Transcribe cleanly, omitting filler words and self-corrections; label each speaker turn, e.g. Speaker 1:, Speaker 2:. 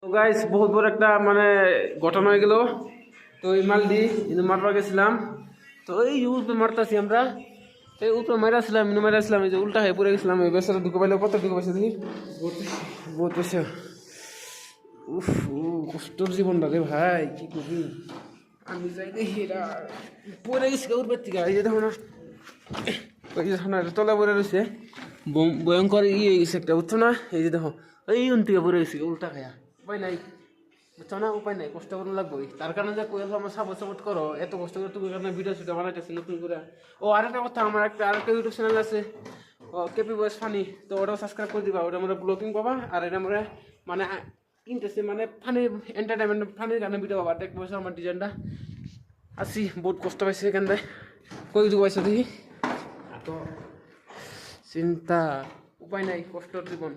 Speaker 1: তো গাইস বহুত বড় একটা মানে ঘটনা হয়ে গেল। তো এই মাল দি ইনু মারবা গেছিলাম। তো এই উপরে মারতাছি আমরা, এই উপরে মারাছিলাম ইনু মারাছিলাম, এই যে উল্টা হয়ে পড়ে গেছিলাম। এই বেচারা ঢুকে পাইলে কত ঢুকে পাইছে দেখি, বহুত বেশি। উফ, কষ্টর জীবনটা রে ভাই, কি করবি। আমি যাই দেখি এটা পড়ে গেছি উঠবার থেকে। এই যে দেখো না, ওই যে দেখো না, তলা পড়ে রয়েছে, ভয়ঙ্কর হয়ে গেছে একটা, বুঝছো না? এই যে দেখো এই থেকে পড়ে গেছি উল্টা খায়া, উপায় নাই, বুঝছো না? উপায় নাই, কষ্ট করে লাগবে। তার কারণে যে কই আমার সাপোর্ট করো, এত কষ্ট করে তুমি কারণে ভিডিও সেটা বানাইতেছি নতুন করে। ও আরেকটা কথা, আমার আরেকটা ইউটিউব চ্যানেল আছে, ও কেপি বয়েস ফানি, তো ওটাও সাবস্ক্রাইব করে দিবা। ওটা আমরা ব্লগিং পাবা, আর এটা আমরা মানে ইন্টারেস্টিং মানে ফানি এন্টারটেনমেন্ট ফানির গানে ভিডিও পাবা। দেখ বসে আমার ডিজাইনটা আসি, বহুত কষ্ট পাইছে এখান থেকে। কই দিব পাইছো দেখি, তো চিন্তা, উপায় নাই, কষ্টর জীবন।